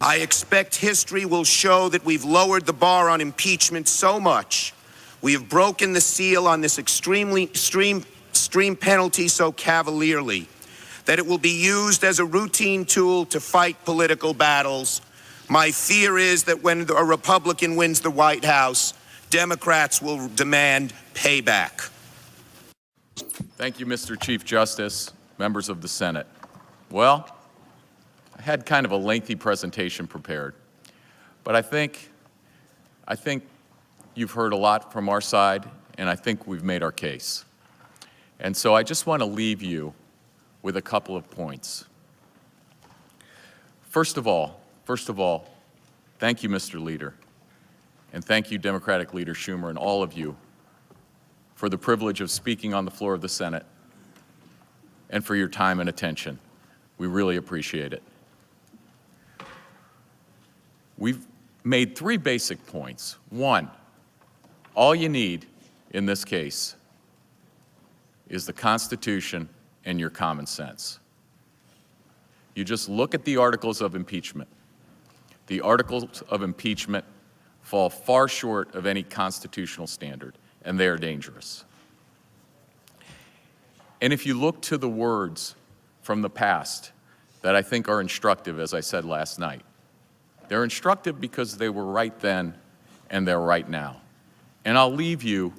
I expect history will show that we've lowered the bar on impeachment so much. We have broken the seal on this extreme penalty so cavalierly that it will be used as a routine tool to fight political battles. My fear is that when a Republican wins the White House, Democrats will demand payback. Thank you, Mr. Chief Justice, members of the Senate. Well, I had kind of a lengthy presentation prepared, but I think you've heard a lot from our side, and I think we've made our case. And so I just want to leave you with a couple of points. First of all, thank you, Mr. Leader, and thank you, Democratic Leader Schumer, and all of you for the privilege of speaking on the floor of the Senate and for your time and attention. We really appreciate it. We've made three basic points. One, all you need in this case is the Constitution and your common sense. You just look at the articles of impeachment. The articles of impeachment fall far short of any constitutional standard, and they are dangerous. And if you look to the words from the past that I think are instructive, as I said last night, they're instructive because they were right then and they're right now. And I'll leave you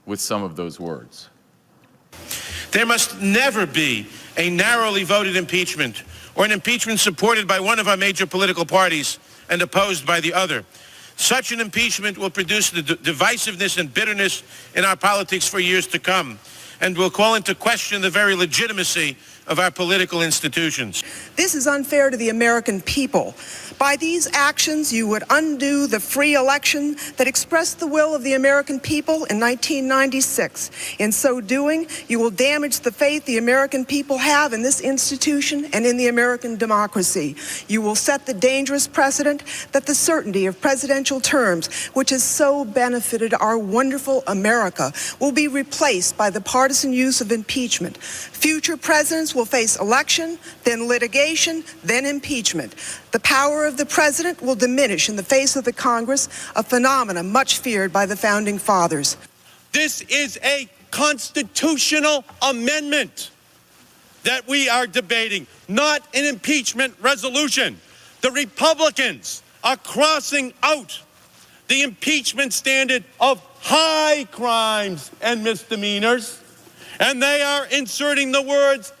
with some of those words. There must never be a narrowly voted impeachment or an impeachment supported by one of our major political parties and opposed by the other. Such an impeachment will produce the divisiveness and bitterness in our politics for years to come, and will call into question the very legitimacy of our political institutions. This is unfair to the American people. By these actions, you would undo the free election that expressed the will of the American people in 1996. In so doing, you will damage the faith the American people have in this institution and in the American democracy. You will set the dangerous precedent that the certainty of presidential terms, which has so benefited our wonderful America, will be replaced by the partisan use of impeachment. Future presidents will face election, then litigation, then impeachment. The power of the president will diminish in the face of the Congress, a phenomenon much feared by the founding fathers. This is a constitutional amendment that we are debating, not an impeachment resolution. The Republicans are crossing out the impeachment standard of high crimes and misdemeanors, and they are inserting the words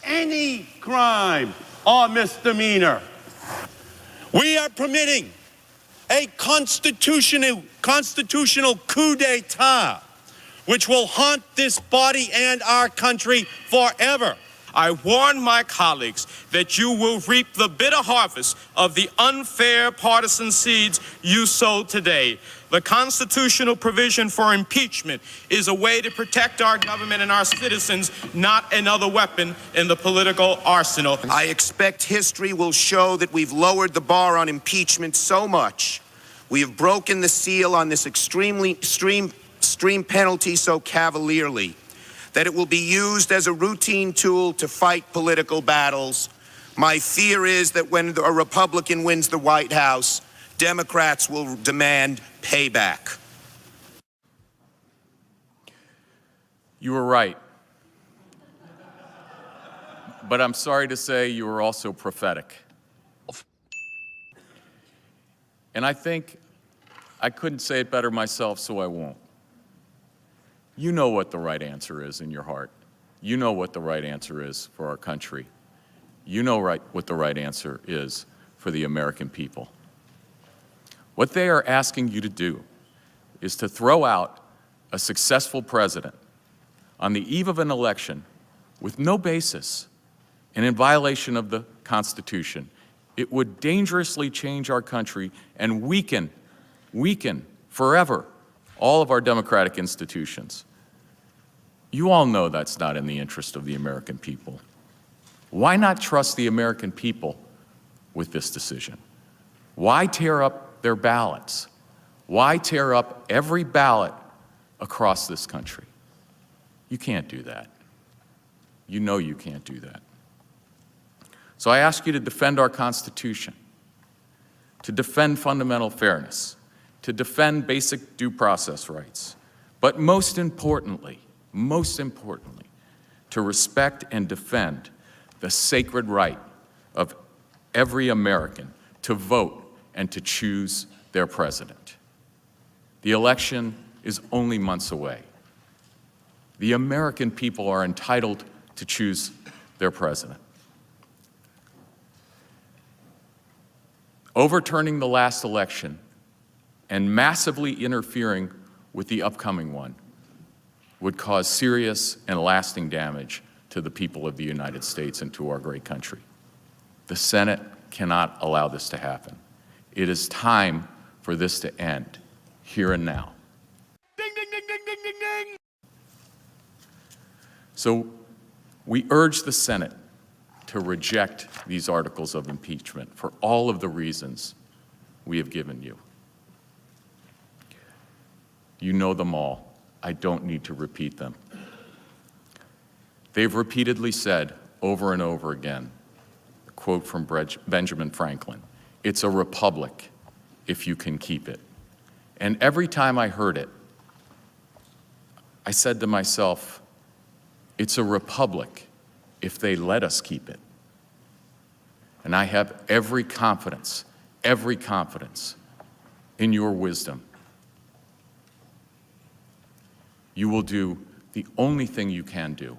any crime or misdemeanor. We are permitting a constitutional coup d'etat, which will haunt this body and our country forever. I warn my colleagues that you will reap the bitter harvest of the unfair partisan seeds you sowed today. The constitutional provision for impeachment is a way to protect our government and our citizens, not another weapon in the political arsenal. I expect history will show that we've lowered the bar on impeachment so much. We have broken the seal on this extreme penalty so cavalierly that it will be used as a routine tool to fight political battles. My fear is that when a Republican wins the White House, Democrats will demand payback. You were right. But I'm sorry to say you were also prophetic. And I think I couldn't say it better myself, so I won't. You know what the right answer is in your heart. You know what the right answer is for our country. You know what the right answer is for the American people. What they are asking you to do is to throw out a successful president on the eve of an election with no basis and in violation of the Constitution. It would dangerously change our country and weaken forever all of our democratic institutions. You all know that's not in the interest of the American people. Why not trust the American people with this decision? Why tear up their ballots? Why tear up every ballot across this country? You can't do that. You know you can't do that. So I ask you to defend our Constitution, to defend fundamental fairness, to defend basic due process rights, but most importantly, to respect and defend the sacred right of every American to vote and to choose their president. The election is only months away. The American people are entitled to choose their president. Overturning the last election and massively interfering with the upcoming one would cause serious and lasting damage to the people of the United States and to our great country. The Senate cannot allow this to happen. It is time for this to end, here and now. Ding, ding, ding, ding, ding, ding, ding. So we urge the Senate to reject these articles of impeachment for all of the reasons we have given you. You know them all. I don't need to repeat them. They've repeatedly said over and over again, a quote from Benjamin Franklin, "It's a republic if you can keep it." And every time I heard it, I said to myself, it's a republic if they let us keep it. And I have every confidence in your wisdom. You will do the only thing you can do,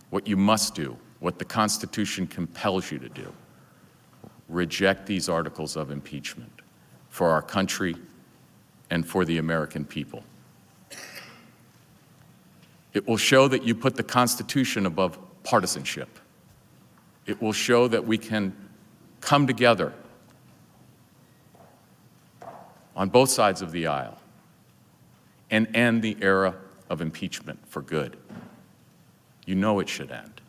what you must do, what the Constitution compels you to do. Reject these articles of impeachment for our country and for the American people. It will show that you put the Constitution above partisanship. It will show that we can come together on both sides of the aisle and end the era of impeachment for good. You know it should end.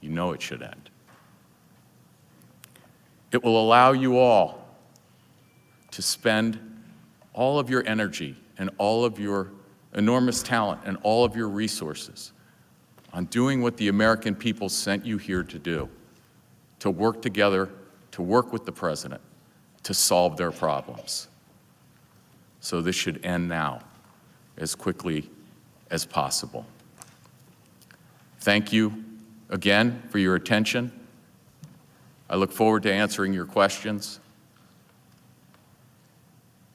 You know it should end. It will allow you all to spend all of your energy and all of your enormous talent and all of your resources on doing what the American people sent you here to do, to work together, to work with the president, to solve their problems. So this should end now, as quickly as possible. Thank you again for your attention. I look forward to answering your questions.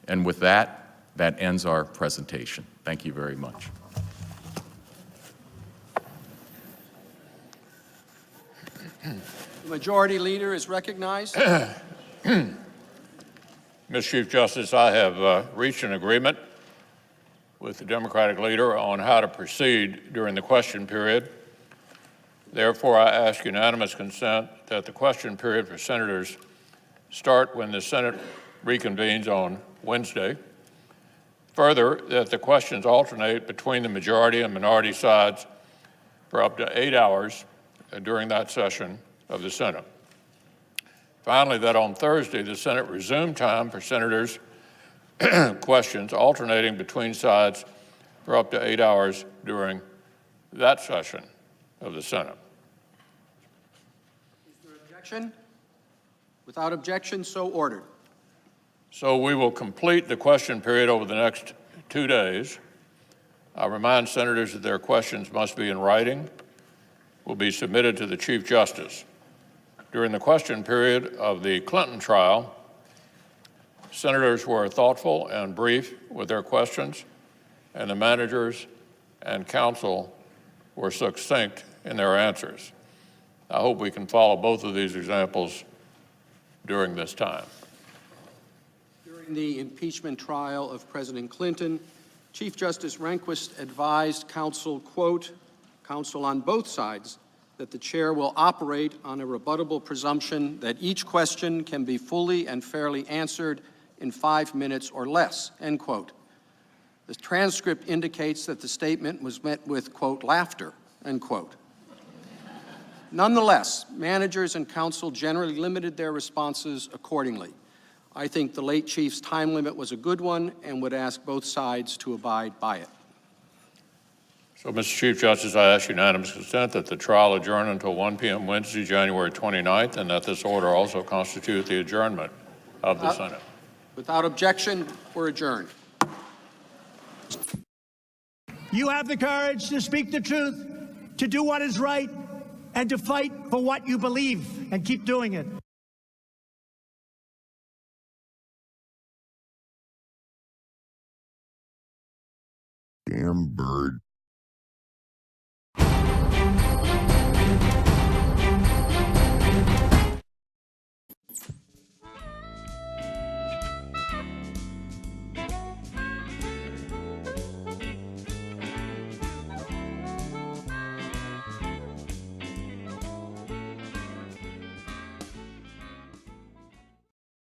And with that, that ends our presentation. Thank you very much. The Majority Leader is recognized. Mr. Chief Justice, I have reached an agreement with the Democratic leader on how to proceed during the question period. Therefore, I ask unanimous consent that the question period for senators start when the Senate reconvenes on Wednesday. Further, that the questions alternate between the majority and minority sides for up to 8 hours during that session of the Senate. Finally, that on Thursday, the Senate resume time for senators' questions alternating between sides for up to 8 hours during that session of the Senate. Is there objection? Without objection, so ordered. So we will complete the question period over the next 2 days. I remind senators that their questions must be in writing, will be submitted to the Chief Justice. During the question period of the Clinton trial, senators were thoughtful and brief with their questions, and the managers and counsel were succinct in their answers. I hope we can follow both of these examples during this time. During the impeachment trial of President Clinton, Chief Justice Rehnquist advised counsel, quote, counsel on both sides, that the chair will operate on a rebuttable presumption that each question can be fully and fairly answered in 5 minutes or less, end quote. The transcript indicates that the statement was met with, quote, laughter, end quote. Nonetheless, managers and counsel generally limited their responses accordingly. I think the late Chief's time limit was a good one and would ask both sides to abide by it. So, Mr. Chief Justice, I ask unanimous consent that the trial adjourn until 1 p.m. Wednesday, January 29th, and that this order also constitute the adjournment of the Senate. Without objection, we're adjourned. You have the courage to speak the truth, to do what is right, and to fight for what you believe, and keep doing it. Damn bird.